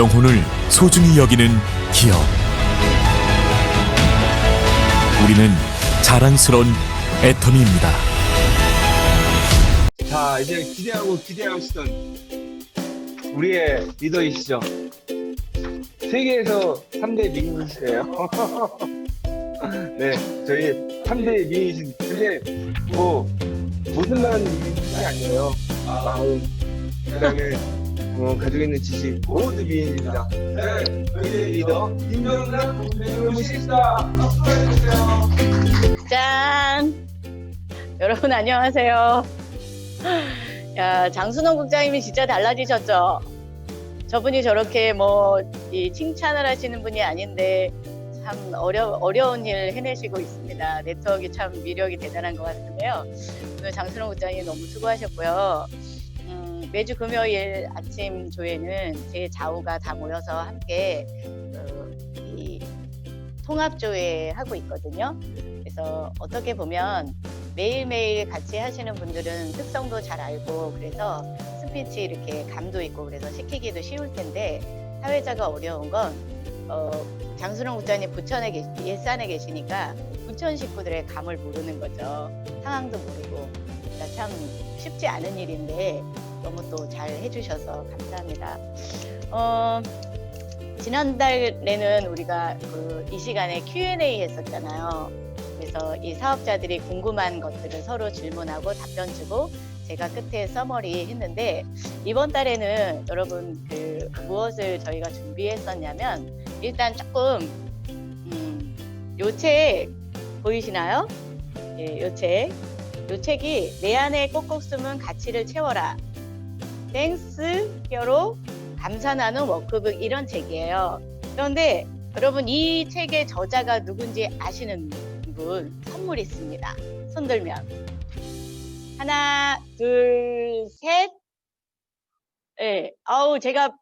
영혼을 소중히 여기는 기업. 우리는 자랑스러운 애터미입니다. 자, 이제 기대하시던 우리의 리더이시죠. 세계에서 3대 미인이시래요. 네, 저희 3대 미인이신. 근데 뭐 모습만 미인이 아니에요. 마음, 그다음에 가지고 있는 지식 모두 미인입니다. 네, 저희의 리더 김정남 선생님을 모십시다. 박수 해주세요. 짠! 여러분 안녕하세요. 야, 장순원 국장님이 진짜 달라지셨죠? 저분이 저렇게 이 칭찬을 하시는 분이 아닌데 참 어려운 일 해내시고 있습니다. 네트워크 참 위력이 대단한 것 같은데요. 오늘 장순원 국장님 너무 수고하셨고요. 매주 금요일 아침 조회는 제 좌우가 다 모여서 함께 이 통합조회 하고 있거든요. 그래서 어떻게 보면 매일매일 같이 하시는 분들은 특성도 잘 알고 그래서 스피치 이렇게 감도 있고 그래서 시키기도 쉬울 텐데 사회자가 어려운 건 장순원 국장님 일산에 계시니까 부천 식구들의 감을 모르는 거죠. 상황도 모르고. 그러니까 참 쉽지 않은 일인데 너무 또 잘 해주셔서 감사합니다. 지난달에는 우리가 이 시간에 Q&A 했었잖아요. 그래서 이 사업자들이 궁금한 것들을 서로 질문하고 답변 주고 제가 끝에 서머리 했는데 이번 달에는 여러분 무엇을 저희가 준비했었냐면 일단 조금 요 책 보이시나요? 예, 요 책이 내 안에 꼭꼭 숨은 가치를 채워라. 땡스 히어로 감사 나눔 워크북 이런 책이에요. 그런데 여러분 이 책의 저자가 누군지 아시는 분 선물 있습니다. 손 들면 하나, 둘, 셋. 네, 제가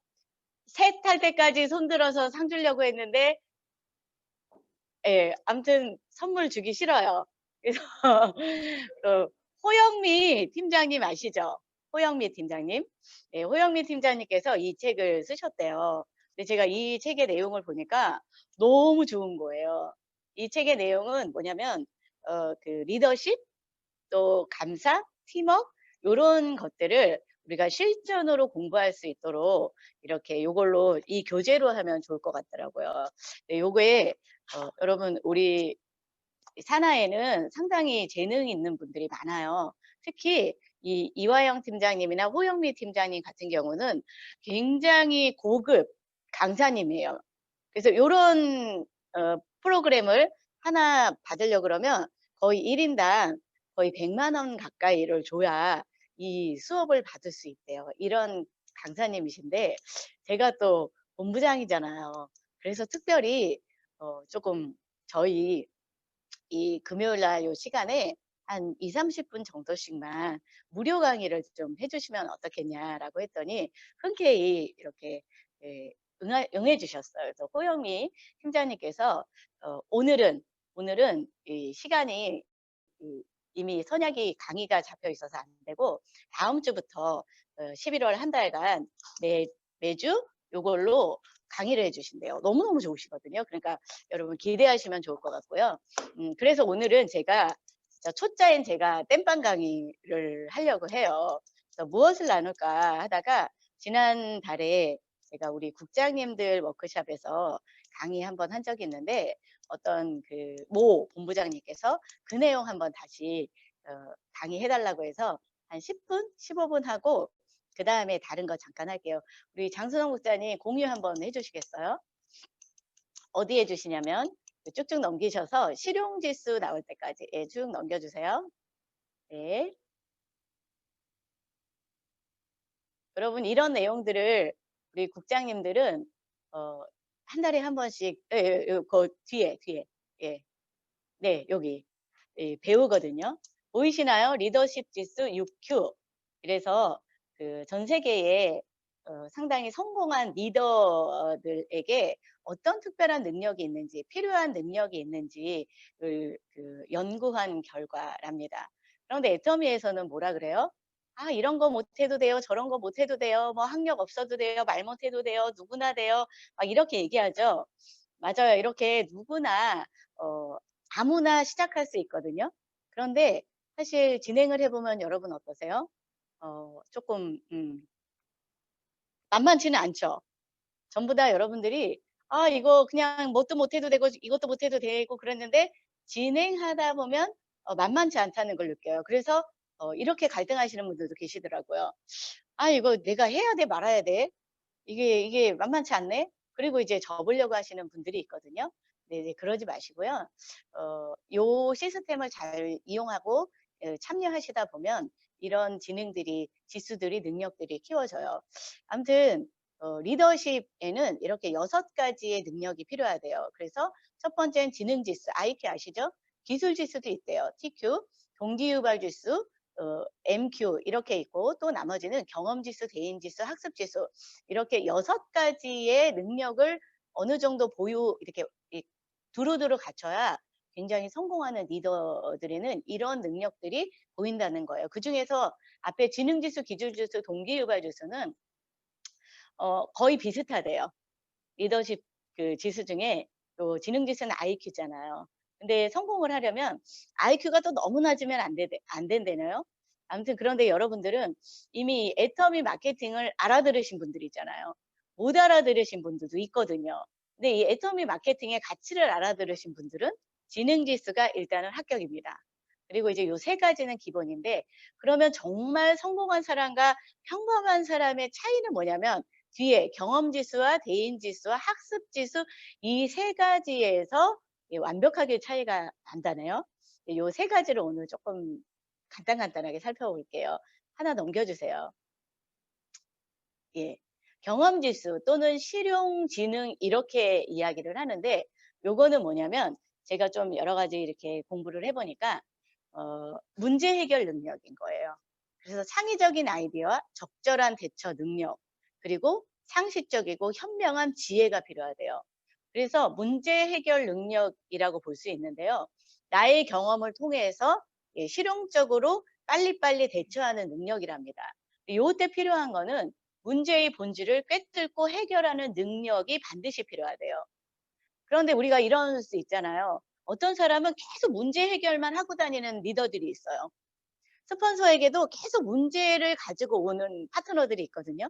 셋 할 때까지 손 들어서 상 주려고 했는데 아무튼 선물 주기 싫어요. 그래서 호영미 팀장님 아시죠? 호영미 팀장님. 네, 호영미 팀장님께서 이 책을 쓰셨대요. 근데 제가 이 책의 내용을 보니까 너무 좋은 거예요. 이 책의 내용은 뭐냐면 리더십, 또 감사, 팀워크 이런 것들을 우리가 실전으로 공부할 수 있도록 이렇게 요걸로 이 교재로 하면 좋을 것 같더라고요. 네, 요거에 여러분 우리 산하에는 상당히 재능이 있는 분들이 많아요. 특히 이 이화영 팀장님이나 호영미 팀장님 같은 경우는 굉장히 고급 강사님이에요. 그래서 요런 프로그램을 하나 받으려고 그러면 거의 1인당 거의 100만 원 가까이를 줘야 이 수업을 받을 수 있대요. 이런 강사님이신데 제가 또 본부장이잖아요. 그래서 특별히 조금 저희 이 금요일 날 요 시간에 한 20-30분 정도씩만 무료 강의를 좀 해주시면 어떻겠냐라고 했더니 흔쾌히 이렇게 응해 주셨어요. 그래서 호영미 팀장님께서 오늘은 이 시간이 이미 선약이 강의가 잡혀 있어서 안 되고 다음 주부터 11월 한 달간 매주 요걸로 강의를 해주신대요. 너무너무 좋으시거든요. 그러니까 여러분 기대하시면 좋을 것 같고요. 그래서 오늘은 제가 진짜 초짜인 제가 땜빵 강의를 하려고 해요. 그래서 무엇을 나눌까 하다가 지난달에 제가 우리 국장님들 워크숍에서 강의 한번 한 적이 있는데 어떤 모 본부장님께서 그 내용 한번 다시 강의해달라고 해서 한 10분, 15분 하고 그 다음에 다른 거 잠깐 할게요. 우리 장순원 국장님 공유 한번 해주시겠어요? 어디 해주시냐면 쭉쭉 넘기셔서 실용지수 나올 때까지 쭉 넘겨주세요. 네. 여러분 이런 내용들을 우리 국장님들은 한 달에 한 번씩 그 뒤에 예. 네, 여기 배우거든요. 보이시나요? 리더십 지수 6Q. 그래서 전 세계에 상당히 성공한 리더들에게 어떤 특별한 능력이 있는지, 필요한 능력이 있는지 연구한 결과랍니다. 그런데 애터미에서는 뭐라 그래요? 아, 이런 거 못해도 돼요. 저런 거 못해도 돼요. 뭐 학력 없어도 돼요. 말 못해도 돼요. 누구나 돼요. 막 이렇게 얘기하죠. 맞아요. 이렇게 누구나, 어, 아무나 시작할 수 있거든요. 그런데 사실 진행을 해보면 여러분 어떠세요? 조금, 만만치는 않죠. 전부 다 여러분들이 아, 이거 그냥 뭣도 못해도 되고 이것도 못해도 되고 그랬는데 진행하다 보면 만만치 않다는 걸 느껴요. 그래서 이렇게 갈등하시는 분들도 계시더라고요. 아, 이거 내가 해야 돼 말아야 돼. 이게 만만치 않네. 그리고 이제 접으려고 하시는 분들이 있거든요. 네네, 그러지 마시고요. 요 시스템을 잘 이용하고 참여하시다 보면 이런 지능들이, 지수들이, 능력들이 키워져요. 아무튼 리더십에는 이렇게 6가지의 능력이 필요하대요. 그래서 첫 번째는 지능 지수, IQ 아시죠? 기술 지수도 있대요. TQ, 동기유발 지수, MQ 이렇게 있고, 또 나머지는 경험 지수, 대인 지수, 학습 지수, 이렇게 6가지의 능력을 어느 정도 이렇게 두루두루 갖춰야 굉장히 성공하는 리더들에는 이런 능력들이 보인다는 거예요. 그중에서 앞에 지능지수, 기술지수, 동기유발지수는 거의 비슷하대요. 리더십 그 지수 중에 또 지능지수는 IQ잖아요. 근데 성공을 하려면 IQ가 또 너무 낮으면 안 된다네요. 아무튼 그런데 여러분들은 이미 애터미 마케팅을 알아들으신 분들이잖아요. 못 알아들으신 분들도 있거든요. 근데 이 애터미 마케팅의 가치를 알아들으신 분들은 지능지수가 일단은 합격입니다. 그리고 이제 요 3가지는 기본인데, 그러면 정말 성공한 사람과 평범한 사람의 차이는 뭐냐면 뒤에 경험지수와 대인지수와 학습지수, 이 3가지에서 완벽하게 차이가 난다네요. 요 3가지를 오늘 조금 간단하게 살펴볼게요. 하나 넘겨주세요. 예. 경험지수 또는 실용지능 이렇게 이야기를 하는데, 요거는 뭐냐면 제가 좀 여러 가지 이렇게 공부를 해보니까 문제 해결 능력인 거예요. 그래서 창의적인 아이디어와 적절한 대처 능력, 그리고 상식적이고 현명한 지혜가 필요하대요. 그래서 문제 해결 능력이라고 볼 수 있는데요. 나의 경험을 통해서 실용적으로 빨리빨리 대처하는 능력이랍니다. 요때 필요한 거는 문제의 본질을 꿰뚫고 해결하는 능력이 반드시 필요하대요. 그런데 우리가 이럴 수 있잖아요. 어떤 사람은 계속 문제 해결만 하고 다니는 리더들이 있어요. 스폰서에게도 계속 문제를 가지고 오는 파트너들이 있거든요.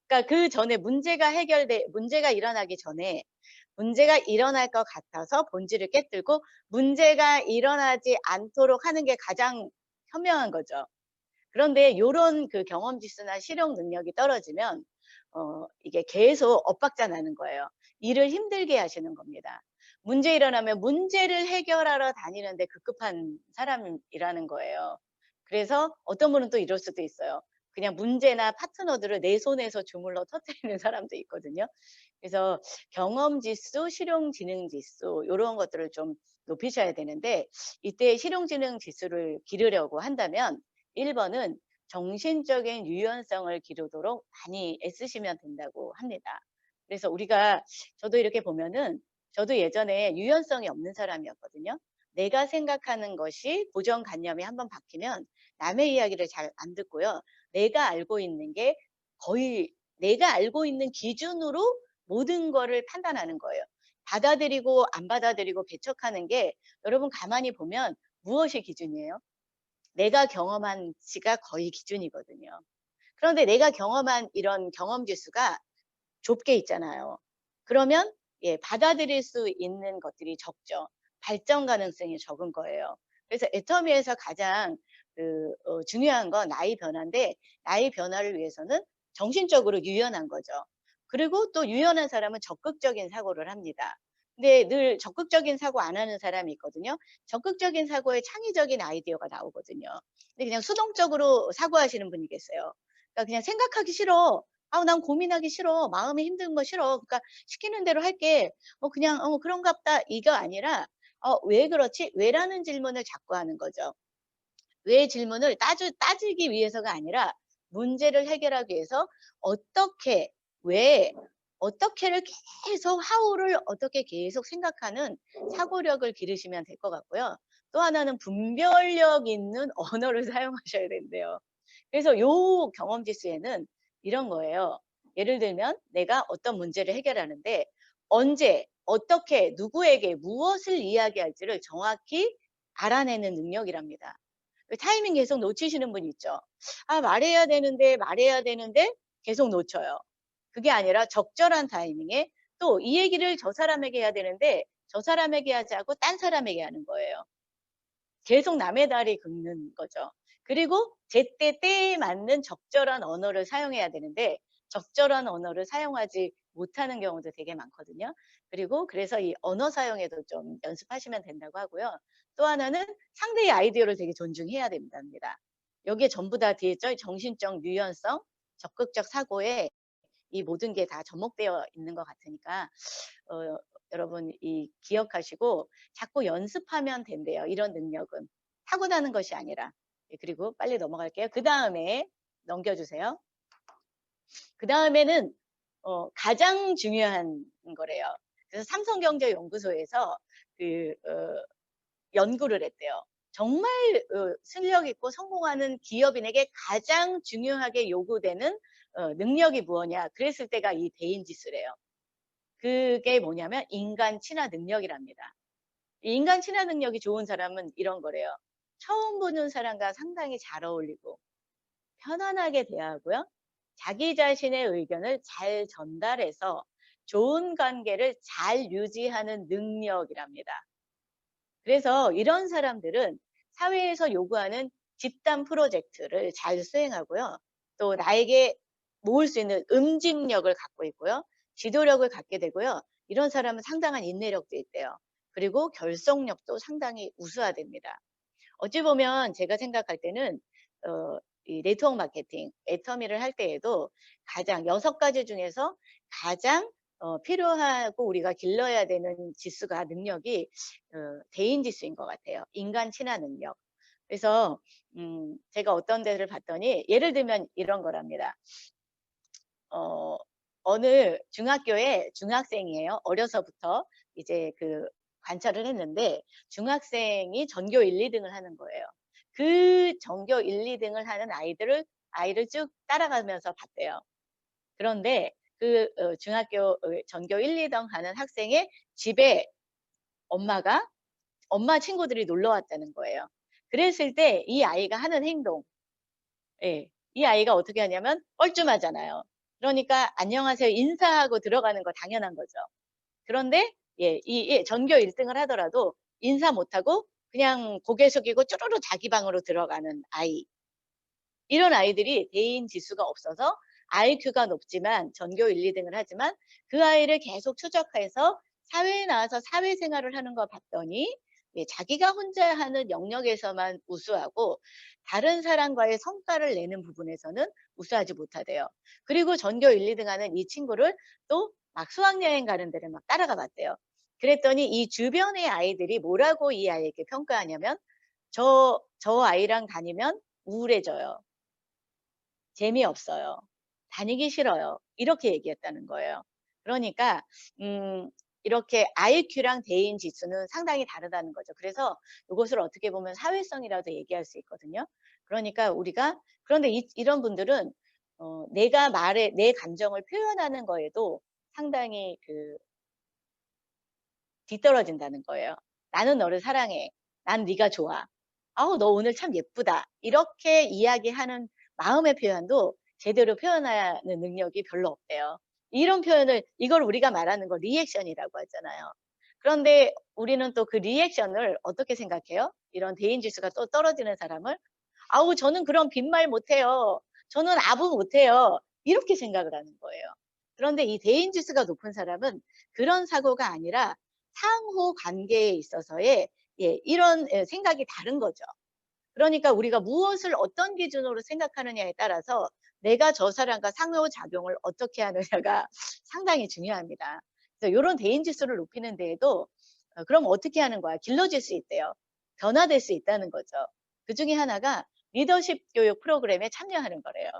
그러니까 그 전에 문제가 일어나기 전에 문제가 일어날 것 같아서 본질을 꿰뚫고 문제가 일어나지 않도록 하는 게 가장 현명한 거죠. 그런데 요런 그 경험 지수나 실용 능력이 떨어지면 이게 계속 엇박자 나는 거예요. 일을 힘들게 하시는 겁니다. 문제 일어나면 문제를 해결하러 다니는데 급급한 사람이라는 거예요. 그래서 어떤 분은 또 이럴 수도 있어요. 그냥 문제나 파트너들을 내 손에서 주물러 터뜨리는 사람도 있거든요. 그래서 경험 지수, 실용 지능 지수 요런 것들을 좀 높이셔야 되는데, 이때 실용 지능 지수를 기르려고 한다면 1번은 정신적인 유연성을 기르도록 많이 애쓰시면 된다고 합니다. 그래서 저도 이렇게 보면은 저도 예전에 유연성이 없는 사람이었거든요. 내가 생각하는 것이 고정관념이 한번 바뀌면 남의 이야기를 잘 안 듣고요. 내가 알고 있는 게 거의 내가 알고 있는 기준으로 모든 거를 판단하는 거예요. 받아들이고 안 받아들이고 배척하는 게, 여러분 가만히 보면 무엇이 기준이에요? 내가 경험한 지가 거의 기준이거든요. 그런데 내가 경험한 이런 경험 지수가 좁게 있잖아요. 그러면 받아들일 수 있는 것들이 적죠. 발전 가능성이 적은 거예요. 그래서 애터미에서 가장 중요한 건 나이 변화인데, 나이 변화를 위해서는 정신적으로 유연한 거죠. 그리고 또 유연한 사람은 적극적인 사고를 합니다. 근데 늘 적극적인 사고 안 하는 사람이 있거든요. 적극적인 사고에 창의적인 아이디어가 나오거든요. 근데 그냥 수동적으로 사고하시는 분이 계세요. 그러니까 그냥 생각하기 싫어. 아우, 난 고민하기 싫어. 마음이 힘든 거 싫어. 그러니까 시키는 대로 할게. 그냥 그런갑다. 이거 아니라 왜 그렇지? 왜라는 질문을 자꾸 하는 거죠. 왜 질문을 따지기 위해서가 아니라 문제를 해결하기 위해서 어떻게, 왜, 어떻게를 계속 how를 어떻게 계속 생각하는 사고력을 기르시면 될 것 같고요. 또 하나는 분별력 있는 언어를 사용하셔야 된대요. 그래서 요 경험 지수에는 이런 거예요. 예를 들면 내가 어떤 문제를 해결하는데 언제, 어떻게, 누구에게 무엇을 이야기할지를 정확히 알아내는 능력이랍니다. 타이밍 계속 놓치시는 분 있죠. 아, 말해야 되는데 계속 놓쳐요. 그게 아니라 적절한 타이밍에 또 이 얘기를 저 사람에게 해야 되는데 저 사람에게 하지 않고 딴 사람에게 하는 거예요. 계속 남의 다리 긁는 거죠. 그리고 제때 때에 맞는 적절한 언어를 사용해야 되는데 적절한 언어를 사용하지 못하는 경우도 되게 많거든요. 그리고 그래서 이 언어 사용에도 좀 연습하시면 된다고 하고요. 또 하나는 상대의 아이디어를 되게 존중해야 된답니다. 여기에 전부 다 뒤에 있죠. 정신적 유연성, 적극적 사고에 이 모든 게 다 접목되어 있는 것 같으니까 여러분 이 기억하시고 자꾸 연습하면 된대요. 이런 능력은 타고나는 것이 아니라. 예, 그리고 빨리 넘어갈게요. 그 다음에 넘겨주세요. 그 다음에는 가장 중요한 거래요. 그래서 삼성경제연구소에서 그 연구를 했대요. 정말 실력 있고 성공하는 기업인에게 가장 중요하게 요구되는 능력이 무엇이냐. 그랬을 때가 이 대인지수래요. 그게 뭐냐면 인간 친화 능력이랍니다. 인간 친화 능력이 좋은 사람은 이런 거래요. 처음 보는 사람과 상당히 잘 어울리고 편안하게 대하고요. 자기 자신의 의견을 잘 전달해서 좋은 관계를 잘 유지하는 능력이랍니다. 그래서 이런 사람들은 사회에서 요구하는 집단 프로젝트를 잘 수행하고요. 또 나에게 모을 수 있는 응집력을 갖고 있고요. 지도력을 갖게 되고요. 이런 사람은 상당한 인내력도 있대요. 그리고 결속력도 상당히 우수화됩니다. 어찌 보면 제가 생각할 때는 이 네트워크 마케팅, 애터미를 할 때에도 가장 6가지 중에서 가장 필요하고 우리가 길러야 되는 지수가 능력이 대인 지수인 것 같아요. 인간 친화 능력. 그래서 제가 어떤 데를 봤더니 예를 들면 이런 거랍니다. 어느 중학교에 중학생이에요. 어려서부터 이제 그 관찰을 했는데 중학생이 전교 1, 2등을 하는 거예요. 그 전교 1, 2등을 하는 아이를 쭉 따라가면서 봤대요. 그런데 그 중학교 전교 1, 2등 하는 학생의 집에 엄마 친구들이 놀러 왔다는 거예요. 그랬을 때 이 아이가 하는 행동, 예, 이 아이가 어떻게 하냐면 뻘쭘하잖아요. 그러니까 안녕하세요 인사하고 들어가는 거 당연한 거죠. 그런데 이 전교 1등을 하더라도 인사 못하고 그냥 고개 숙이고 쭈루루 자기 방으로 들어가는 아이. 이런 아이들이 대인 지수가 없어서 IQ가 높지만 전교 1, 2등을 하지만 그 아이를 계속 추적해서 사회에 나와서 사회생활을 하는 거 봤더니 자기가 혼자 하는 영역에서만 우수하고 다른 사람과의 성과를 내는 부분에서는 우수하지 못하대요. 그리고 전교 1, 2등 하는 이 친구를 또 막 수학여행 가는 데를 막 따라가 봤대요. 그랬더니 이 주변의 아이들이 뭐라고 이 아이에게 평가하냐면 저 아이랑 다니면 우울해져요. 재미없어요. 다니기 싫어요. 이렇게 얘기했다는 거예요. 그러니까 이렇게 IQ랑 대인 지수는 상당히 다르다는 거죠. 그래서 이것을 어떻게 보면 사회성이라도 얘기할 수 있거든요. 그러니까 우리가 그런데 이런 분들은 내가 내 감정을 표현하는 거에도 상당히 뒤떨어진다는 거예요. 나는 너를 사랑해. 난 네가 좋아. 아우, 너 오늘 참 예쁘다. 이렇게 이야기하는 마음의 표현도 제대로 표현하는 능력이 별로 없대요. 이런 표현을, 이걸 우리가 말하는 거 리액션이라고 하잖아요. 그런데 우리는 또 그 리액션을 어떻게 생각해요? 이런 대인 지수가 또 떨어지는 사람을 아우, 저는 그런 빈말 못해요. 저는 아부 못해요. 이렇게 생각을 하는 거예요. 그런데 이 대인 지수가 높은 사람은 그런 사고가 아니라 상호 관계에 있어서의 이런 생각이 다른 거죠. 그러니까 우리가 무엇을 어떤 기준으로 생각하느냐에 따라서 내가 저 사람과 상호작용을 어떻게 하느냐가 상당히 중요합니다. 그래서 이런 대인 지수를 높이는 데에도 그럼 어떻게 하는 거야? 길러질 수 있대요. 변화될 수 있다는 거죠. 그 중에 하나가 리더십 교육 프로그램에 참여하는 거래요.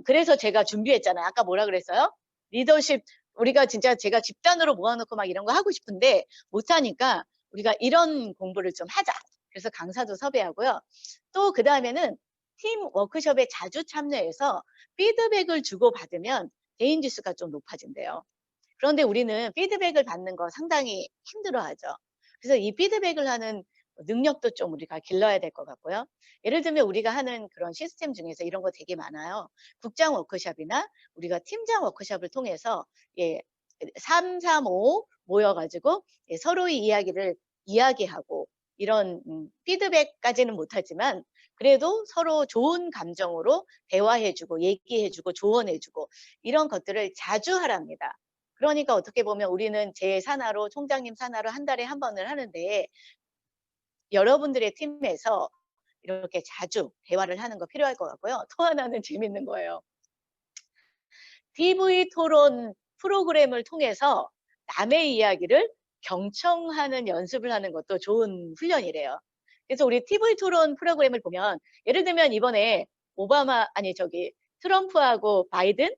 그래서 제가 준비했잖아요. 아까 뭐라 그랬어요? 리더십, 우리가 진짜 제가 집단으로 모아놓고 막 이런 거 하고 싶은데 못하니까 우리가 이런 공부를 좀 하자. 그래서 강사도 섭외하고요. 또 그 다음에는 팀 워크숍에 자주 참여해서 피드백을 주고받으면 대인 지수가 좀 높아진대요. 그런데 우리는 피드백을 받는 거 상당히 힘들어하죠. 그래서 이 피드백을 하는 능력도 좀 우리가 길러야 될 것 같고요. 예를 들면 우리가 하는 그런 시스템 중에서 이런 거 되게 많아요. 국장 워크숍이나 우리가 팀장 워크숍을 통해서 3, 3, 5 모여가지고 서로의 이야기를 이야기하고 이런 피드백까지는 못하지만 그래도 서로 좋은 감정으로 대화해주고 얘기해주고 조언해주고 이런 것들을 자주 하랍니다. 그러니까 어떻게 보면 우리는 제 산하로 총장님 산하로 한 달에 한 번을 하는데 여러분들의 팀에서 이렇게 자주 대화를 하는 거 필요할 것 같고요. 또 하나는 재밌는 거예요. TV 토론 프로그램을 통해서 남의 이야기를 경청하는 연습을 하는 것도 좋은 훈련이래요. 그래서 우리 TV 토론 프로그램을 보면 예를 들면 이번에 트럼프하고 바이든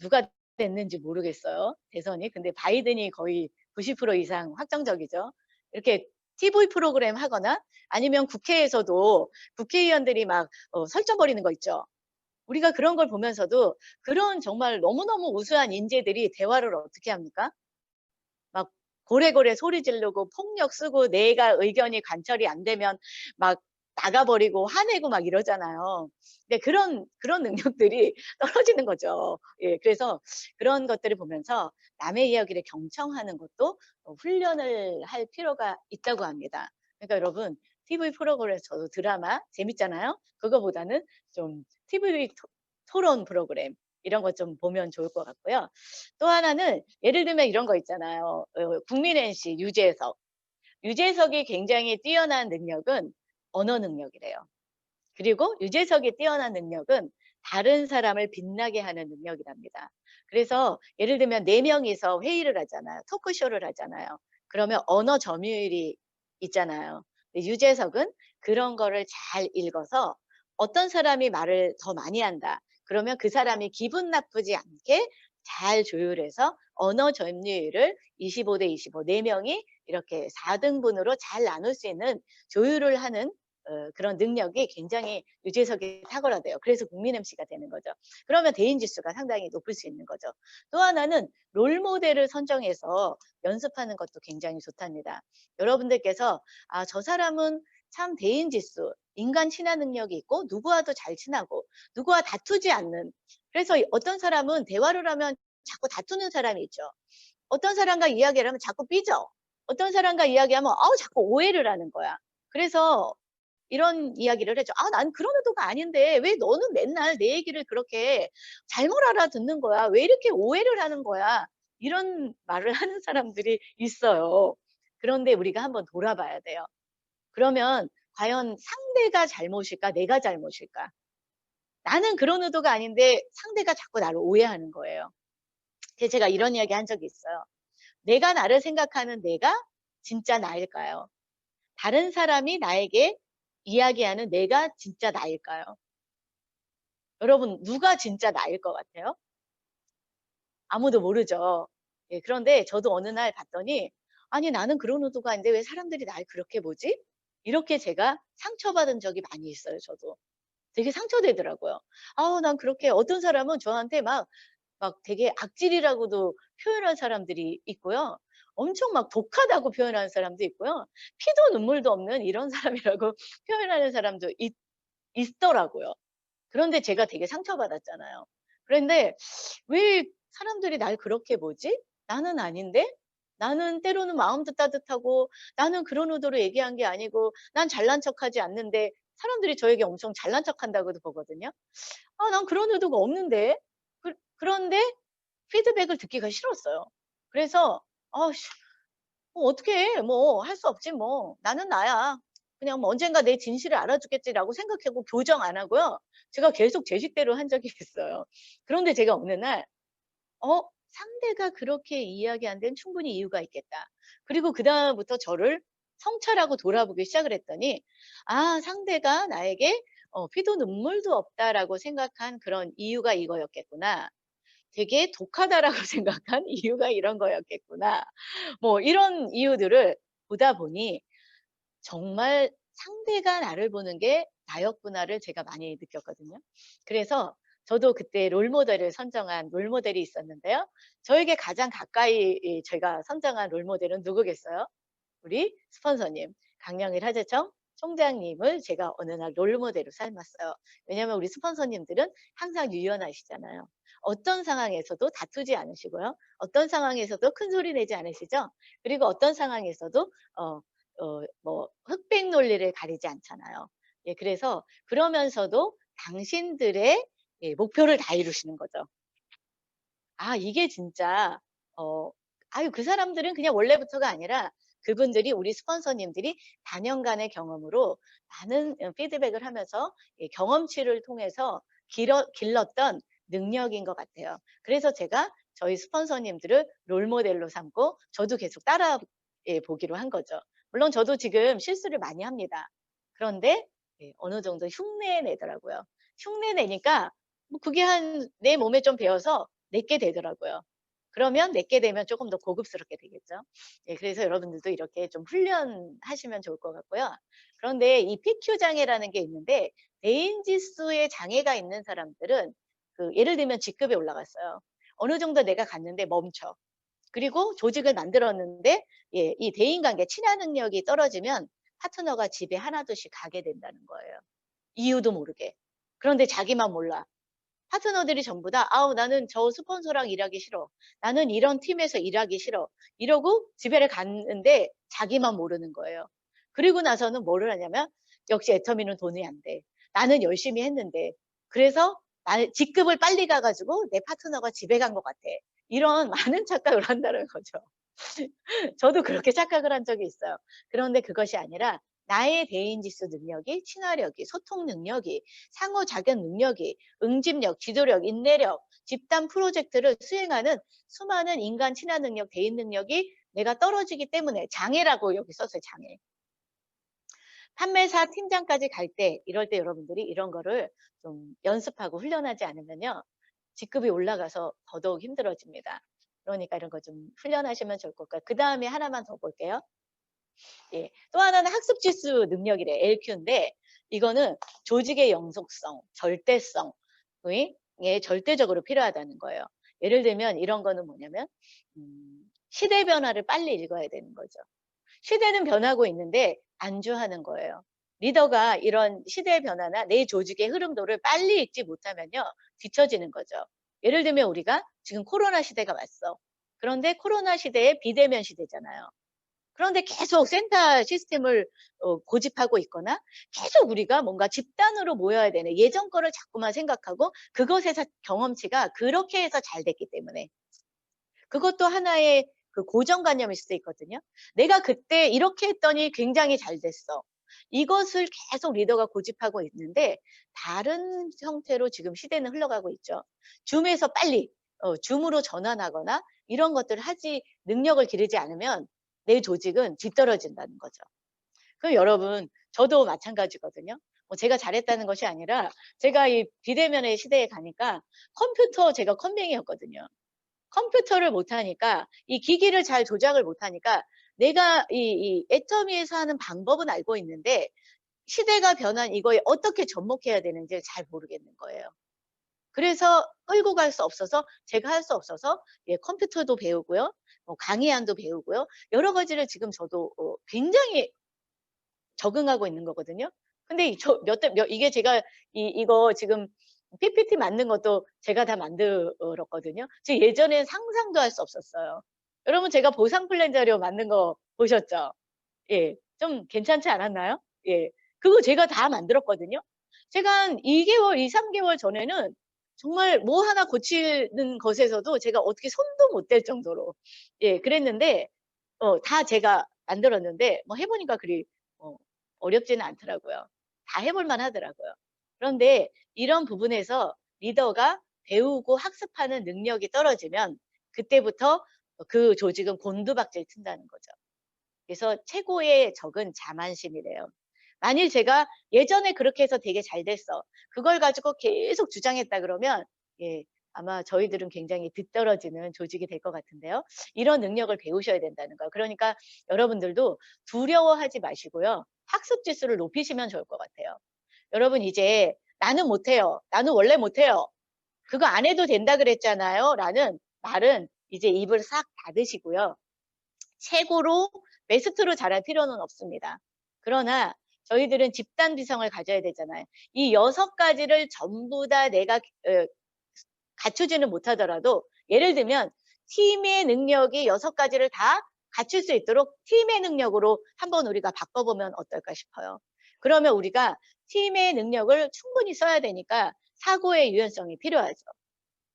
누가 됐는지 모르겠어요. 대선이. 근데 바이든이 거의 90% 이상 확정적이죠. 이렇게 TV 프로그램 하거나 아니면 국회에서도 국회의원들이 막 설정거리는 거 있죠. 우리가 그런 걸 보면서도 그런 정말 너무너무 우수한 인재들이 대화를 어떻게 합니까? 막 고래고래 소리 지르고 폭력 쓰고 내가 의견이 관철이 안 되면 막 나가버리고 화내고 막 이러잖아요. 근데 그런 능력들이 떨어지는 거죠. 예, 그래서 그런 것들을 보면서 남의 이야기를 경청하는 것도 훈련을 할 필요가 있다고 합니다. 그러니까 여러분 TV 프로그램 저도 드라마 재밌잖아요. 그거보다는 좀 TV 토론 프로그램 이런 것 좀 보면 좋을 것 같고요. 또 하나는 예를 들면 이런 거 있잖아요. 국민 NC 유재석. 유재석이 굉장히 뛰어난 능력은 언어 능력이래요. 그리고 유재석이 뛰어난 능력은 다른 사람을 빛나게 하는 능력이랍니다. 그래서 예를 들면 4명이서 회의를 하잖아요. 토크쇼를 하잖아요. 그러면 언어 점유율이 있잖아요. 유재석은 그런 거를 잘 읽어서 어떤 사람이 말을 더 많이 한다. 그러면 그 사람이 기분 나쁘지 않게 잘 조율해서 언어 점유율을 25대 25, 4명이 이렇게 4등분으로 잘 나눌 수 있는 조율을 하는 그런 능력이 굉장히 유재석이 탁월하대요. 그래서 국민 MC가 되는 거죠. 그러면 대인 지수가 상당히 높을 수 있는 거죠. 또 하나는 롤 모델을 선정해서 연습하는 것도 굉장히 좋답니다. 여러분들께서 저 사람은 참 대인 지수, 인간 친화 능력이 있고 누구와도 잘 친하고 누구와 다투지 않는 그래서 어떤 사람은 대화를 하면 자꾸 다투는 사람이 있죠. 어떤 사람과 이야기를 하면 자꾸 삐져. 어떤 사람과 이야기하면 자꾸 오해를 하는 거야. 그래서 이런 이야기를 해줘. 난 그런 의도가 아닌데 왜 너는 맨날 내 얘기를 그렇게 잘못 알아듣는 거야? 왜 이렇게 오해를 하는 거야? 이런 말을 하는 사람들이 있어요. 그런데 우리가 한번 돌아봐야 돼요. 그러면 과연 상대가 잘못일까? 내가 잘못일까? 나는 그런 의도가 아닌데 상대가 자꾸 나를 오해하는 거예요. 그래서 제가 이런 이야기 한 적이 있어요. 내가 나를 생각하는 내가 진짜 나일까요? 다른 사람이 나에게 이야기하는 내가 진짜 나일까요? 여러분 누가 진짜 나일 것 같아요? 아무도 모르죠. 예, 그런데 저도 어느 날 봤더니 아니 나는 그런 의도가 아닌데 왜 사람들이 날 그렇게 보지? 이렇게 제가 상처받은 적이 많이 있어요. 저도. 되게 상처되더라고요. 난 그렇게 어떤 사람은 저한테 막 되게 악질이라고도 표현한 사람들이 있고요. 엄청 막 독하다고 표현하는 사람도 있고요. 피도 눈물도 없는 이런 사람이라고 표현하는 사람도 있더라고요. 그런데 제가 되게 상처받았잖아요. 그런데 왜 사람들이 날 그렇게 보지? 나는 아닌데? 나는 때로는 마음도 따뜻하고 나는 그런 의도로 얘기한 게 아니고 난 잘난 척하지 않는데 사람들이 저에게 엄청 잘난 척한다고도 보거든요. 난 그런 의도가 없는데. 그런데 피드백을 듣기가 싫었어요. 그래서 어떻게 뭐 할 수 없지 뭐. 나는 나야. 그냥 뭐 언젠가 내 진실을 알아주겠지라고 생각하고 교정 안 하고요. 제가 계속 제 식대로 한 적이 있어요. 그런데 제가 어느 날 상대가 그렇게 이야기한 데는 충분히 이유가 있겠다. 그리고 그다음부터 저를 성찰하고 돌아보기 시작을 했더니 상대가 나에게 피도 눈물도 없다라고 생각한 그런 이유가 이거였겠구나. 되게 독하다라고 생각한 이유가 이런 거였겠구나. 뭐 이런 이유들을 보다 보니 정말 상대가 나를 보는 게 나였구나를 제가 많이 느꼈거든요. 그래서 저도 그때 롤모델을 선정한 롤모델이 있었는데요. 저에게 가장 가까이 제가 선정한 롤모델은 누구겠어요? 우리 스폰서님, 강영일 하재청 총장님을 제가 어느 날 롤모델로 삼았어요. 왜냐하면 우리 스폰서님들은 항상 유연하시잖아요. 어떤 상황에서도 다투지 않으시고요. 어떤 상황에서도 큰 소리 내지 않으시죠. 그리고 어떤 상황에서도 뭐 흑백 논리를 가리지 않잖아요. 예, 그래서 그러면서도 당신들의 목표를 다 이루시는 거죠. 아, 이게 진짜 아유, 그 사람들은 그냥 원래부터가 아니라 그분들이 우리 스폰서님들이 다년간의 경험으로 많은 피드백을 하면서 경험치를 통해서 길렀던 능력인 것 같아요. 그래서 제가 저희 스폰서님들을 롤모델로 삼고 저도 계속 따라 보기로 한 거죠. 물론 저도 지금 실수를 많이 합니다. 그런데 어느 정도 흉내 내더라고요. 흉내 내니까 뭐 그게 내 몸에 좀 배어서 내게 되더라고요. 그러면 내게 되면 조금 더 고급스럽게 되겠죠. 예, 그래서 여러분들도 이렇게 좀 훈련하시면 좋을 것 같고요. 그런데 이 PQ 장애라는 게 있는데 대인 지수에 장애가 있는 사람들은 예를 들면 직급에 올라갔어요. 어느 정도 내가 갔는데 멈춰. 그리고 조직을 만들었는데 이 대인관계 친화 능력이 떨어지면 파트너가 집에 하나둘씩 가게 된다는 거예요. 이유도 모르게. 그런데 자기만 몰라. 파트너들이 전부 다 아우 나는 저 스폰서랑 일하기 싫어. 나는 이런 팀에서 일하기 싫어. 이러고 집에를 갔는데 자기만 모르는 거예요. 그리고 나서는 뭐를 하냐면 역시 애터미는 돈이 안 돼. 나는 열심히 했는데 그래서 직급을 빨리 가가지고 내 파트너가 집에 간 것 같아. 이런 많은 착각을 한다는 거죠. 저도 그렇게 착각을 한 적이 있어요. 그런데 그것이 아니라 나의 대인지수 능력이, 친화력이, 소통 능력이, 상호작용 능력이, 응집력, 지도력, 인내력, 집단 프로젝트를 수행하는 수많은 인간 친화 능력, 대인 능력이 내가 떨어지기 때문에 장애라고 여기 썼어요. 장애. 판매사 팀장까지 갈 때 이럴 때 여러분들이 이런 거를 좀 연습하고 훈련하지 않으면요. 직급이 올라가서 더더욱 힘들어집니다. 그러니까 이런 거 좀 훈련하시면 좋을 것 같아요. 그 다음에 하나만 더 볼게요. 예. 또 하나는 학습 지수 능력이래. LQ인데 이거는 조직의 영속성, 절대성이 절대적으로 필요하다는 거예요. 예를 들면 이런 거는 뭐냐면 시대 변화를 빨리 읽어야 되는 거죠. 시대는 변하고 있는데 안주하는 거예요. 리더가 이런 시대의 변화나 내 조직의 흐름도를 빨리 읽지 못하면요. 뒤처지는 거죠. 예를 들면 우리가 지금 코로나 시대가 왔어. 그런데 코로나 시대에 비대면 시대잖아요. 그런데 계속 센터 시스템을 고집하고 있거나 계속 우리가 뭔가 집단으로 모여야 되는 예전 거를 자꾸만 생각하고 그것에서 경험치가 그렇게 해서 잘 됐기 때문에 그것도 하나의 그 고정관념일 수도 있거든요. 내가 그때 이렇게 했더니 굉장히 잘 됐어. 이것을 계속 리더가 고집하고 있는데 다른 형태로 지금 시대는 흘러가고 있죠. 줌에서 빨리 줌으로 전환하거나 이런 것들을 하지 능력을 기르지 않으면 내 조직은 뒤떨어진다는 거죠. 그럼 여러분 저도 마찬가지거든요. 뭐 제가 잘했다는 것이 아니라 제가 이 비대면의 시대에 가니까 컴퓨터 제가 컴맹이었거든요. 컴퓨터를 못하니까 이 기기를 잘 조작을 못하니까 내가 이 애터미에서 하는 방법은 알고 있는데 시대가 변한 이거에 어떻게 접목해야 되는지 잘 모르겠는 거예요. 그래서 끌고 갈 수 없어서 제가 할 수 없어서 컴퓨터도 배우고요. 강의안도 배우고요. 여러 가지를 지금 저도 굉장히 적응하고 있는 거거든요. 근데 이게 제가 이거 지금 PPT 만든 것도 제가 다 만들었거든요. 저 예전엔 상상도 할 수 없었어요. 여러분 제가 보상 플랜 자료 만든 거 보셨죠? 예. 좀 괜찮지 않았나요? 예. 그거 제가 다 만들었거든요. 제가 한 2개월, 2-3개월 전에는 정말 뭐 하나 고치는 것에서도 제가 어떻게 손도 못 댈 정도로 그랬는데 다 제가 만들었는데 뭐 해 보니까 그리 어 어렵지는 않더라고요. 다 해볼 만하더라고요. 그런데 이런 부분에서 리더가 배우고 학습하는 능력이 떨어지면 그때부터 그 조직은 곤두박질 튼다는 거죠. 그래서 최고의 적은 자만심이래요. 만일 제가 예전에 그렇게 해서 되게 잘 됐어. 그걸 가지고 계속 주장했다 그러면 아마 저희들은 굉장히 뒤떨어지는 조직이 될 것 같은데요. 이런 능력을 배우셔야 된다는 거예요. 그러니까 여러분들도 두려워하지 마시고요. 학습 지수를 높이시면 좋을 것 같아요. 여러분 이제 나는 못해요. 나는 원래 못해요. 그거 안 해도 된다 그랬잖아요. 라는 말은 이제 입을 싹 닫으시고요. 최고로 베스트로 잘할 필요는 없습니다. 그러나 저희들은 집단 비성을 가져야 되잖아요. 이 6가지를 전부 다 내가 갖추지는 못하더라도 예를 들면 팀의 능력이 6가지를 다 갖출 수 있도록 팀의 능력으로 한번 우리가 바꿔보면 어떨까 싶어요. 그러면 우리가 팀의 능력을 충분히 써야 되니까 사고의 유연성이 필요하죠.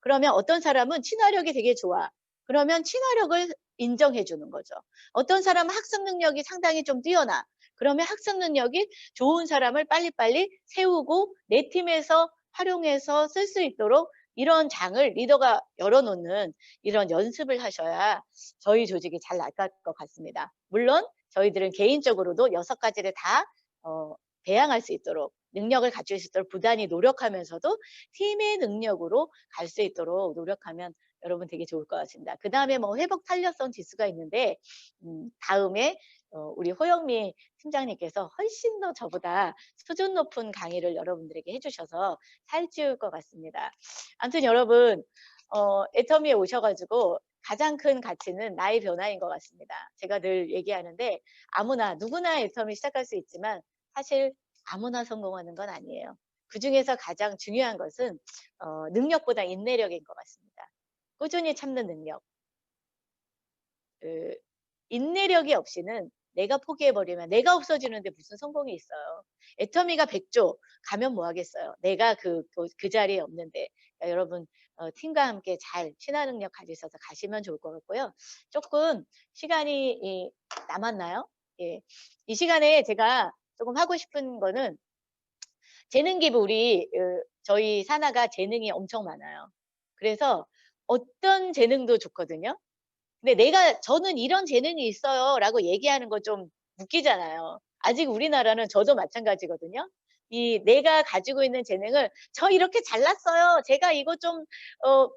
그러면 어떤 사람은 친화력이 되게 좋아. 그러면 친화력을 인정해 주는 거죠. 어떤 사람은 학습 능력이 상당히 좀 뛰어나. 그러면 학습 능력이 좋은 사람을 빨리빨리 세우고 내 팀에서 활용해서 쓸 수 있도록 이런 장을 리더가 열어놓는 이런 연습을 하셔야 저희 조직이 잘 나갈 것 같습니다. 물론 저희들은 개인적으로도 6가지를 다 배양할 수 있도록 능력을 갖출 수 있도록 부단히 노력하면서도 팀의 능력으로 갈 수 있도록 노력하면 여러분 되게 좋을 것 같습니다. 그 다음에 뭐 회복 탄력성 지수가 있는데 다음에 우리 호영미 팀장님께서 훨씬 더 저보다 수준 높은 강의를 여러분들에게 해주셔서 살찌울 것 같습니다. 아무튼 여러분 애터미에 오셔가지고 가장 큰 가치는 나의 변화인 것 같습니다. 제가 늘 얘기하는데 아무나 누구나 애터미 시작할 수 있지만 사실 아무나 성공하는 건 아니에요. 그 중에서 가장 중요한 것은 능력보다 인내력인 것 같습니다. 꾸준히 참는 능력. 인내력이 없이는 내가 포기해버리면 내가 없어지는데 무슨 성공이 있어요. 애터미가 100조 가면 뭐 하겠어요. 내가 그 자리에 없는데. 그러니까 여러분 팀과 함께 잘 친화 능력 가지셔서 가시면 좋을 것 같고요. 조금 시간이 남았나요? 예. 이 시간에 제가 조금 하고 싶은 거는 재능 기부 우리 저희 사나가 재능이 엄청 많아요. 그래서 어떤 재능도 좋거든요. 근데 저는 이런 재능이 있어요 라고 얘기하는 거 좀 웃기잖아요. 아직 우리나라는 저도 마찬가지거든요. 내가 가지고 있는 재능을 저 이렇게 잘났어요. 제가 이거 좀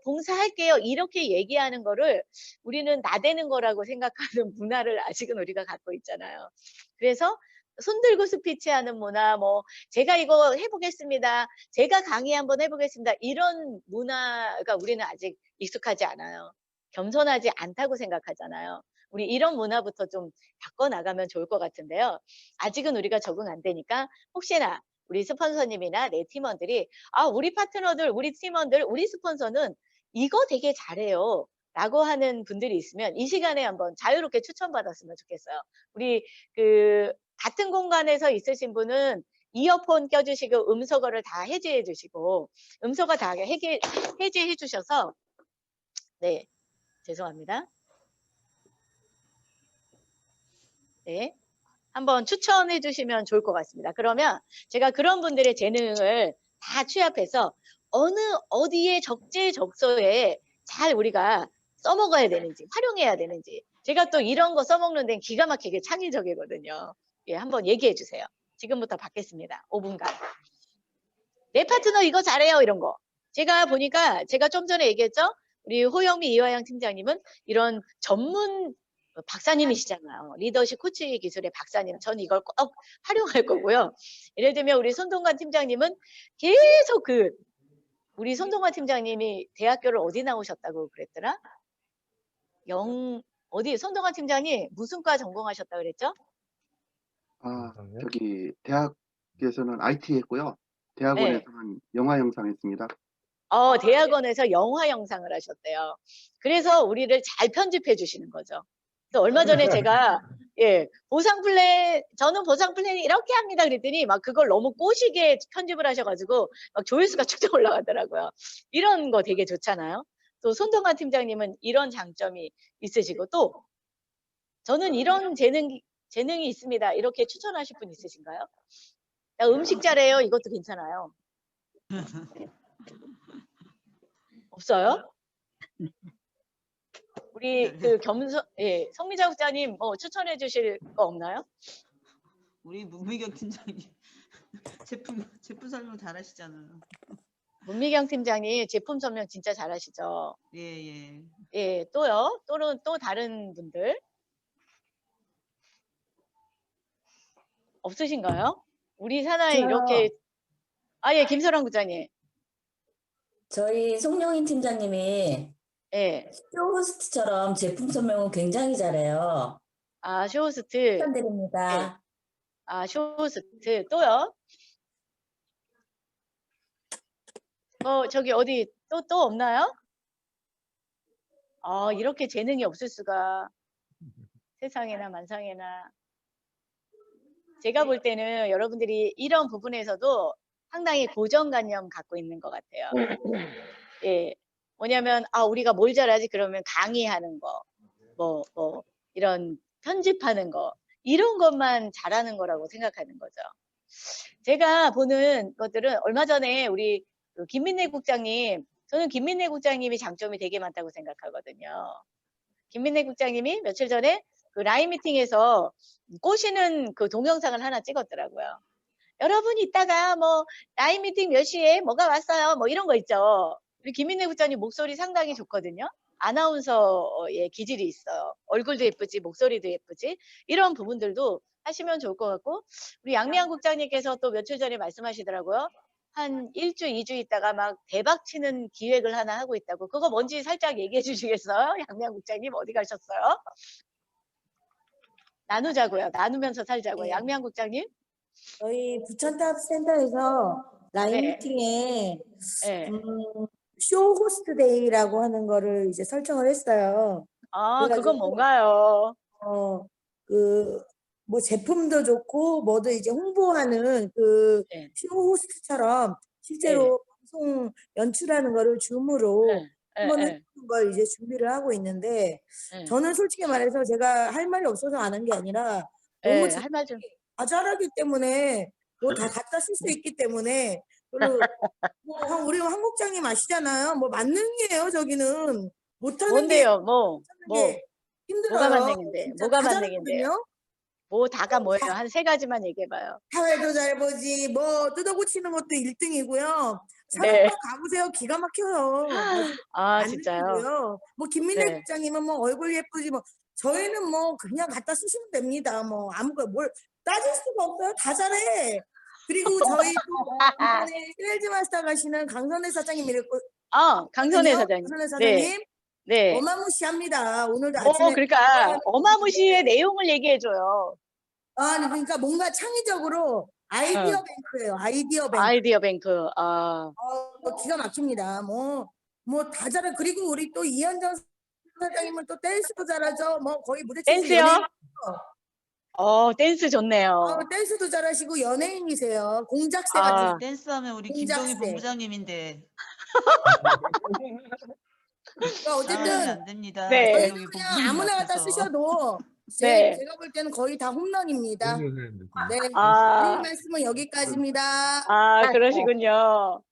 봉사할게요. 이렇게 얘기하는 거를 우리는 나대는 거라고 생각하는 문화를 아직은 우리가 갖고 있잖아요. 그래서 손 들고 스피치하는 문화, 뭐 제가 이거 해보겠습니다. 제가 강의 한번 해보겠습니다. 이런 문화가 우리는 아직 익숙하지 않아요. 겸손하지 않다고 생각하잖아요. 우리 이런 문화부터 좀 바꿔나가면 좋을 것 같은데요. 아직은 우리가 적응 안 되니까 혹시나 우리 스폰서님이나 내 팀원들이 우리 파트너들, 우리 팀원들, 우리 스폰서는 이거 되게 잘해요. 라고 하는 분들이 있으면 이 시간에 한번 자유롭게 추천받았으면 좋겠어요. 우리 같은 공간에서 있으신 분은 이어폰 껴주시고 음소거를 다 해제해 주시고 음소거 다 해제해 주셔서 네. 죄송합니다. 네. 한번 추천해 주시면 좋을 것 같습니다. 그러면 제가 그런 분들의 재능을 다 취합해서 어디에 적재적소에 잘 우리가 써먹어야 되는지, 활용해야 되는지. 제가 또 이런 거 써먹는 데는 기가 막히게 창의적이거든요. 예, 한번 얘기해 주세요. 지금부터 받겠습니다. 5분간. 내 파트너 이거 잘해요, 이런 거. 제가 보니까 제가 좀 전에 얘기했죠? 우리 호영미 이화영 팀장님은 이런 전문 박사님이시잖아요. 리더십 코치 기술의 박사님. 전 이걸 꼭 활용할 거고요. 예를 들면 우리 손동관 팀장님은 계속 우리 손동관 팀장님이 대학교를 어디 나오셨다고 그랬더라? 어디 손동관 팀장님 무슨 과 전공하셨다고 그랬죠? 저기 대학에서는 IT 했고요. 네. 대학원에서는 영화 영상 했습니다. 대학원에서 영화 영상을 하셨대요. 그래서 우리를 잘 편집해 주시는 거죠. 그래서 얼마 전에 제가 저는 보상 플랜이 이렇게 합니다 그랬더니 막 그걸 너무 꼬시게 편집을 하셔가지고 막 조회수가 쭉쭉 올라가더라고요. 이런 거 되게 좋잖아요. 또 손동관 팀장님은 이런 장점이 있으시고 또 저는 이런 재능이 있습니다. 이렇게 추천하실 분 있으신가요? 나 음식 잘해요. 이것도 괜찮아요. 없어요? 우리 성미자 국장님 추천해 주실 거 없나요? 우리 문미경 팀장님 제품 설명 잘하시잖아요. 문미경 팀장님 제품 설명 진짜 잘하시죠? 예. 예, 또요? 또 다른 분들 없으신가요? 우리 사나이 이렇게 예, 김설환 국장님. 저희 송영인 팀장님이 예. 쇼호스트처럼 제품 설명을 굉장히 잘해요. 쇼호스트. 예. 추천드립니다. 쇼호스트. 또요? 저기 어디 또 없나요? 이렇게 재능이 없을 수가. 세상에나 만상에나. 제가 볼 때는 여러분들이 이런 부분에서도 상당히 고정관념 갖고 있는 것 같아요. 예. 뭐냐면, 우리가 뭘 잘하지? 그러면 강의하는 거, 이런 편집하는 거, 이런 것만 잘하는 거라고 생각하는 거죠. 제가 보는 것들은 얼마 전에 우리 김민래 국장님, 저는 김민래 국장님이 장점이 되게 많다고 생각하거든요. 김민래 국장님이 며칠 전에 그 라인 미팅에서 꼬시는 그 동영상을 하나 찍었더라고요. 여러분 이따가 라인 미팅 몇 시에 뭐가 왔어요? 이런 거 있죠. 우리 김민래 국장님 목소리 상당히 좋거든요. 아나운서의 기질이 있어요. 얼굴도 예쁘지, 목소리도 예쁘지. 이런 부분들도 하시면 좋을 것 같고, 우리 양미향 국장님께서 또 며칠 전에 말씀하시더라고요. 한 1주, 2주 있다가 막 대박 치는 기획을 하나 하고 있다고. 그거 뭔지 살짝 얘기해 주시겠어요? 양미향 국장님 어디 가셨어요? 나누자고요. 나누면서 살자고요. 네. 양미향 국장님? 저희 부천탑 센터에서 라인 네. 미팅에 네. 쇼 호스트 데이라고 하는 거를 이제 설정을 했어요. 그건 그래가지고 뭔가요? 뭐 제품도 좋고 뭐도 이제 홍보하는 그 네. 쇼 호스트처럼 실제로 방송 연출하는 거를 줌으로 네. 한번 네. 해보는 걸 이제 준비를 하고 있는데 네. 저는 솔직히 말해서 제가 할 말이 없어서 안 한 게 아니라 너무 할 말 좀. 잘하기 때문에 뭐 다 갖다 쓸 수 있기 때문에 별로 우리 한국장님 아시잖아요. 뭐 만능이에요 저기는 못하는 게 뭔데요? 힘들어요. 뭐가 만능인데? 진짜 뭐가 다 만능인데요? 잘하거든요. 다가 뭐예요? 한 3가지만 얘기해봐요. 사회도 잘 보지 뭐 뜯어고치는 것도 1등이고요. 네. 사람방 가보세요. 기가 막혀요. 진짜요? 만능이고요. 뭐 김민래 네. 국장님은 뭐 얼굴 예쁘지 뭐 저희는 뭐 그냥 갖다 쓰시면 됩니다. 뭐 아무거나 뭘 따질 수가 없어요. 다 잘해. 그리고 저희 또 이번에 세일즈 마스터 가시는 강선혜 사장님 이랬고 강선혜 사장님. 강선혜 사장님 네. 어마무시합니다. 오늘도 아침에 그러니까 어마무시의 내용을 얘기해줘요. 그러니까 뭔가 창의적으로 아이디어 뱅크예요. 아이디어 뱅크. 아이디어 뱅크. 기가 막힙니다. 뭐 다 잘해. 그리고 우리 또 이현정 사장님은 또 댄스도 잘하죠. 뭐 거의 무대 출신 댄스요? 연예인. 댄스 좋네요. 댄스도 잘하시고 연예인이세요. 공작새 같은. 댄스하면 우리 공작새. 김종희 본부장님인데 그러니까 어쨌든 안 됩니다. 네. 저희는 김종희 그냥 본부장님 아무나 갖다 앞에서. 쓰셔도 네. 제가 볼 때는 거의 다 홈런입니다. 네. 드릴 말씀은 여기까지입니다. 그러시군요.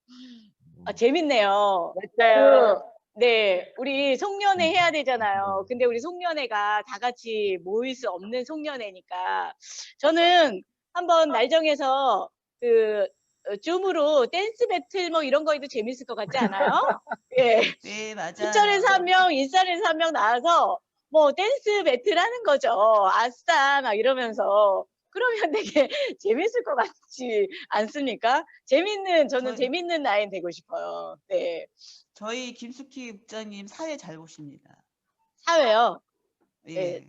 재밌네요. 맞아요. 네, 우리 송년회 해야 되잖아요. 근데 우리 송년회가 다 같이 모일 수 없는 송년회니까 저는 한번 날 정해서 줌으로 댄스 배틀 이런 거 해도 재밌을 것 같지 않아요? 예. 네, 맞아요. 숫자에서 1명, 인싸에서 1명 나와서 댄스 배틀 하는 거죠. 아싸 막 이러면서. 그러면 되게 재밌을 것 같지 않습니까? 저는 재밌는 라인 되고 싶어요. 네. 저희 김숙희 국장님 사회 잘 보십니다. 사회요. 예.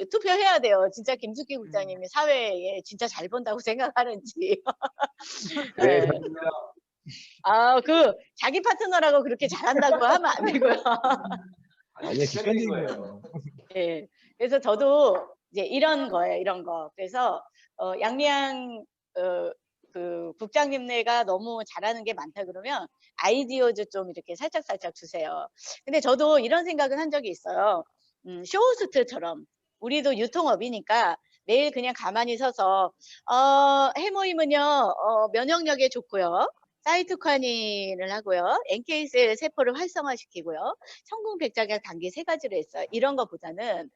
투표해야 돼요. 진짜 김숙희 국장님이 사회에 진짜 잘 본다고 생각하는지. 네. 자기 파트너라고 그렇게 잘한다고 하면 안 되고요. 아니요, 객관적이에요. 예. 그래서 저도 이제 이런 거예요, 이런 거. 그래서 양미향 국장님네가 너무 잘하는 게 많다 그러면 아이디어도 좀 이렇게 살짝 주세요. 근데 저도 이런 생각은 한 적이 있어요. 쇼호스트처럼 우리도 유통업이니까 매일 그냥 가만히 서서 해모임은요 면역력에 좋고요. 사이토카닌을 하고요. NK셀 세포를 활성화시키고요. 청궁백작약 단계 3가지로 했어요. 이런 것보다는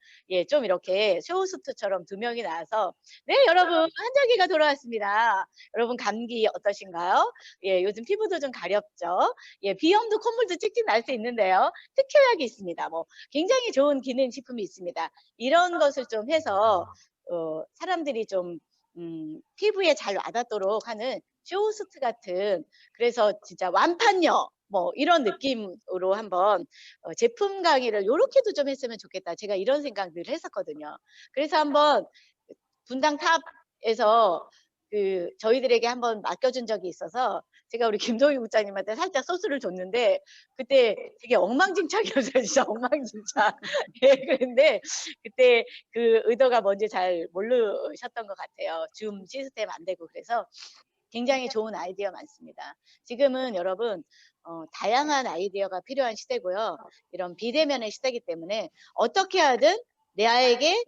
좀 이렇게 쇼호스트처럼 2명이 나와서 네 여러분 한자기가 돌아왔습니다. 여러분 감기 어떠신가요? 요즘 피부도 좀 가렵죠. 비염도 콧물도 찍찍 날 수 있는데요. 특효약이 있습니다. 굉장히 좋은 기능 식품이 있습니다. 이런 것을 좀 해서 사람들이 좀 피부에 잘 와닿도록 하는 쇼호스트 같은, 그래서 진짜 완판녀 뭐 이런 느낌으로 한번 제품 강의를 요렇게도 좀 했으면 좋겠다. 제가 이런 생각들을 했었거든요. 그래서 한번 분당 탑에서 저희들에게 한번 맡겨준 적이 있어서 제가 우리 김도희 국장님한테 살짝 소스를 줬는데 그때 되게 엉망진창이었어요. 진짜 엉망진창. 예, 그런데 그때 그 의도가 뭔지 잘 모르셨던 것 같아요. 줌 시스템 안 되고. 그래서 굉장히 좋은 아이디어 많습니다. 지금은 여러분 다양한 아이디어가 필요한 시대고요. 이런 비대면의 시대이기 때문에 어떻게 하든 내아에게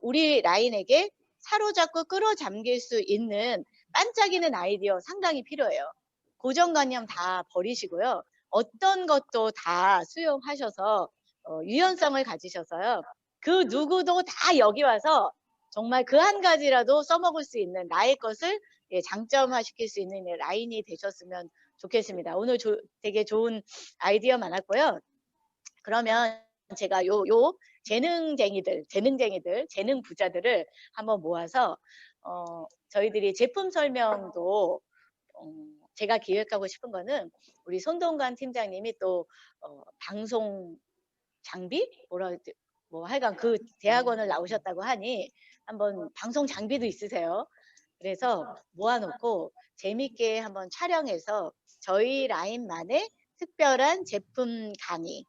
우리 라인에게 사로잡고 끌어잠길 수 있는 반짝이는 아이디어 상당히 필요해요. 고정관념 다 버리시고요. 어떤 것도 다 수용하셔서 유연성을 가지셔서요. 그 누구도 다 여기 와서 정말 그 한 가지라도 써먹을 수 있는 나의 것을 장점화시킬 수 있는 라인이 되셨으면 좋겠습니다. 오늘 되게 좋은 아이디어 많았고요. 그러면 제가 요 재능쟁이들, 재능 부자들을 한번 모아서 저희들이 제품 설명도 제가 기획하고 싶은 거는 우리 손동관 팀장님이 또 방송 장비 뭐 하여간 그 대학원을 나오셨다고 하니 한번 방송 장비도 있으세요. 그래서 모아놓고 재밌게 한번 촬영해서 저희 라인만의 특별한 제품 강의,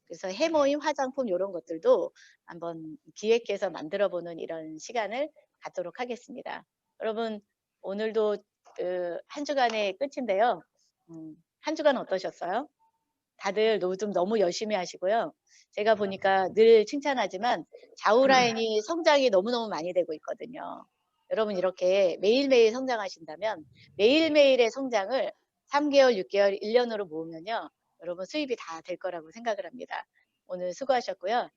그래서 해모임, 화장품 이런 것들도 한번 기획해서 만들어보는 이런 시간을 갖도록 하겠습니다. 여러분 오늘도 한 주간의 끝인데요. 한 주간 어떠셨어요? 다들 요즘 너무 열심히 하시고요. 제가 보니까 늘 칭찬하지만 좌우라인이 성장이 너무너무 많이 되고 있거든요. 여러분 이렇게 매일매일 성장하신다면 매일매일의 성장을 3개월, 6개월, 1년으로 모으면요. 여러분 수입이 다 될 거라고 생각을 합니다. 오늘 수고하셨고요.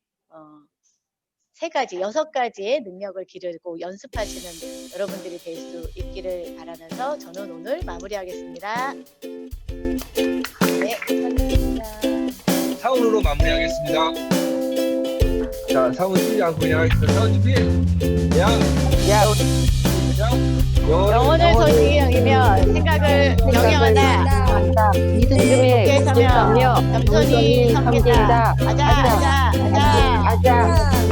6가지의 능력을 기르고 연습하시는 여러분들이 될 수 있기를 바라면서 저는 오늘 마무리하겠습니다. 네, 감사합니다. 사운으로 마무리하겠습니다. 자, 사운 쓰지 않고 그냥 사운 준비. 영혼을 소중히 생각을 명령한다. 믿음의 국회에 서며 겸손히 섬긴다. 아자. 아자.